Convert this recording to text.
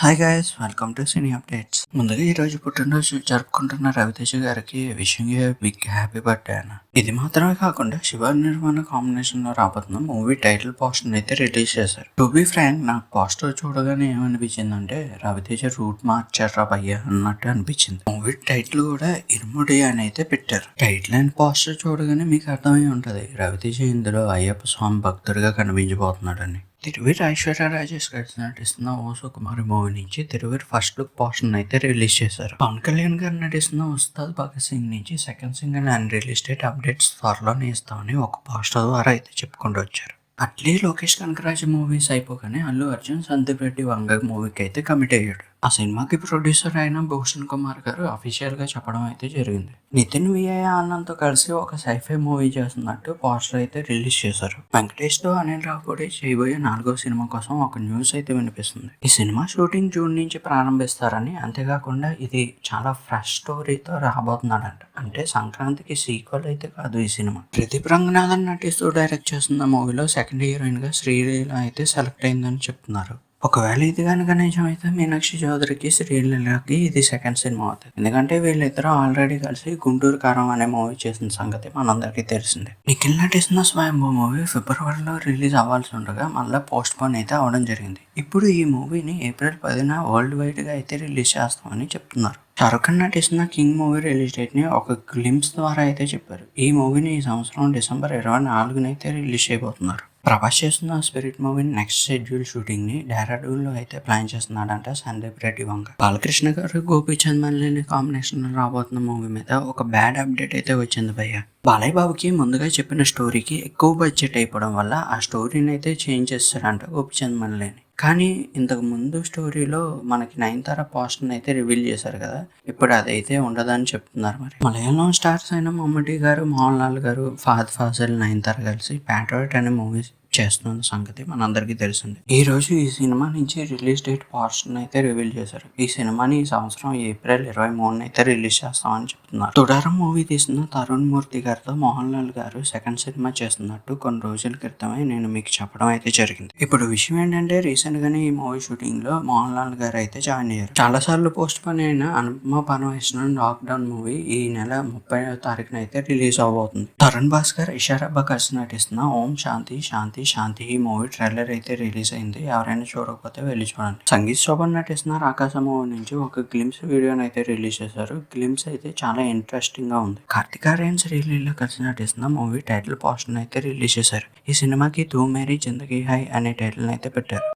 Hi guys, welcome to cine updates. ముందుగా ఈ రోజు పుట్టినరోజు జరుపుకుంటున్న రవితేజ గారికి wishing a big happy birthday అన్న. ఇది మాత్రమే కాకుండా శివ నిర్మాణ కాంబినేషన్ లో రాబోతున్న మూవీ టైటిల్ పోస్టర్ అయితే రిలీజ్ చేశారు. టు బి ఫ్రాంక్, నాకు పోస్టర్ చూడగానే ఏమనిపించిందంటే రవితేజ రూట్ మార్చారా భయ్య అన్నట్టు అనిపించింది. మూవీ టైటిల్ కూడా ఇరుముడి అని అయితే పెట్టారు. టైటిల్ అండ్ పోస్టర్ చూడగానే మీకు అర్థమై ఉంటది రవితేజ ఇందులో అయ్యప్ప స్వామి భక్తుడిగా కనిపించబోతున్నాడని. తిరువీర్ ఐశ్వర్య రాజేష్ కలిసి నటిస్తున్న ఓ సుకుమారి మూవీ నుంచి తిరువీర్ ఫస్ట్ లుక్ పోస్టర్ అయితే రిలీజ్ చేశారు. పవన్ కళ్యాణ్ గారు నటిస్తున్న ఉస్తాద్ భగత్ సింగ్ నుంచి second single and release date updates త్వరలోనే ఇస్తామని ఒక పోస్టర్ ద్వారా అయితే చెప్పుకుంటూ వచ్చారు. అట్లీ లోకేష్ కనకరాజ్ మూవీస్ అయిపోగానే అల్లు అర్జున్ సందీప్ రెడ్డి వంగ మూవీకి అయితే కమిట్ అయ్యాడు. ఆ సినిమాకి ప్రొడ్యూసర్ అయిన భూషణ్ కుమార్ గారు అఫీషియల్ గా చెప్పడం అయితే జరిగింది. నితిన్ విఐ ఆనంద్ తో కలిసి ఒక సైఫై మూవీ చేస్తున్నట్టు పోస్టర్ అయితే రిలీజ్ చేశారు. వెంకటేష్ తో అనిల్ రావుపూడి చేయబోయే 4వ సినిమా కోసం ఒక న్యూస్ అయితే వినిపిస్తుంది. ఈ సినిమా షూటింగ్ జూన్ నుంచి ప్రారంభిస్తారని, అంతేకాకుండా ఇది చాలా ఫ్రెష్ స్టోరీతో రాబోతున్నాడంట. అంటే సంక్రాంతికి సీక్వెల్ అయితే కాదు ఈ సినిమా. ప్రదీప్ రంగనాథన్ నటిస్తూ డైరెక్ట్ చేస్తున్న మూవీలో సెకండ్ హీరోయిన్ గా శ్రీలీల అయితే సెలెక్ట్ అయిందని చెప్తున్నారు. ఒకవేళ ఇది కనుక నిజమైతే మీనాక్షి చౌదరికి శ్రీలీలకి ఇది సెకండ్ సినిమా అవుతుంది. ఎందుకంటే వీళ్ళిద్దరూ ఆల్రెడీ కలిసి గుంటూరు కారం అనే మూవీ చేసిన సంగతి మనందరికీ తెలిసిందే. నిఖిల్ నటిస్తున్న స్వయంభూ మూవీ ఫిబ్రవరిలో రిలీజ్ అవ్వాల్సి ఉండగా మళ్ళీ పోస్ట్ పోన్ అయితే అవడం జరిగింది. ఇప్పుడు ఈ మూవీని ఏప్రిల్ 10న వరల్డ్ వైడ్ గా అయితే రిలీజ్ చేస్తామని చెప్తున్నారు. షారుఖ్ ఖాన్ నటిస్తున్న కింగ్ మూవీ రిలీజ్ డేట్ ని ఒక గ్లింప్స్ ద్వారా అయితే చెప్పారు. ఈ మూవీని ఈ సంవత్సరం డిసెంబర్ 24న అయితే రిలీజ్ చేయబోతున్నారు. ప్రభాస్ చేస్తున్న spirit movie next schedule shooting ని డెహ్రాడూన్ లో అయితే ప్లాన్ చేస్తున్నాడంట సందీప్ రెడ్డి వంగ. బాలకృష్ణ గారు గోపీచంద్ మల్లిని కాంబినేషన్ లో రాబోతున్న మూవీ మీద ఒక బ్యాడ్ అప్డేట్ అయితే వచ్చింది భయ్య. బాలయ్య బాబుకి ముందుగా చెప్పిన స్టోరీకి ఎక్కువ బడ్జెట్ అయిపోవడం వల్ల ఆ స్టోరీని అయితే చేంజ్ చేస్తారంట గోపీచంద్ మల్లిని. కానీ ఇంతకు ముందు స్టోరీలో మనకి నయనతార పోస్టర్ అయితే రివీల్ చేశారు కదా, ఇప్పుడు అదైతే ఉండదని చెప్తున్నారు. మరి మలయాళం స్టార్స్ అయిన మమ్మటి గారు, మోహన్ లాల్ గారు, ఫహద్ ఫాసిల్, నయనతార కలిసి ప్యాట్రియట్ అనే మూవీ చేస్తున్న సంగతి మనందరికీ తెలిసింది. ఈ రోజు ఈ సినిమా నుంచి రిలీజ్ డేట్ పోస్టర్ అయితే రివీల్ చేశారు. ఈ సినిమాని ఈ సంవత్సరం ఏప్రిల్ 23న అయితే రిలీజ్ చేస్తామని చెప్తున్నారు. తుడారం మూవీ తీసిన తరుణ్ మూర్తి గారితో మోహన్ లాల్ గారు సెకండ్ సినిమా చేస్తున్నట్టు కొన్ని రోజుల క్రితమే నేను మీకు చెప్పడం అయితే జరిగింది. ఇప్పుడు విషయం ఏంటంటే రీసెంట్ గానే ఈ మూవీ షూటింగ్ లో మోహన్ లాల్ గారు అయితే జాయిన్ అయ్యారు. చాలా సార్లు పోస్ట్ పోన్ అయిన అనుపమ పరమేశ్వరన్ లాక్డౌన్ మూవీ ఈ నెల 30వ తారీఖున అయితే రిలీజ్ అవబోతుంది. తరుణ్ భాస్కర్, ఇషారబ్బా కలిసి నటిస్తున్న ఓం శాంతి శాంతి శాంతి ఈ మూవీ ట్రైలర్ అయితే రిలీజ్ అయింది. ఎవరైనా చూడకపోతే వెళ్ళి చూడండి. సంగీత్ శోభన్ నటిస్తున్న రాకాశ మూవీ నుంచి ఒక గ్లిమ్స్ వీడియోని అయితే రిలీజ్ చేశారు. గ్లిమ్స్ అయితే చాలా ఇంట్రెస్టింగ్ గా ఉంది. కార్తిక్ ఆర్యన్, శ్రీలీల కలిసి నటిస్తున్న మూవీ టైటిల్ పోస్టర్ అయితే రిలీజ్ చేశారు. ఈ సినిమాకి తూ మేరీ జిందగీ హై అనే టైటిల్ అయితే పెట్టారు.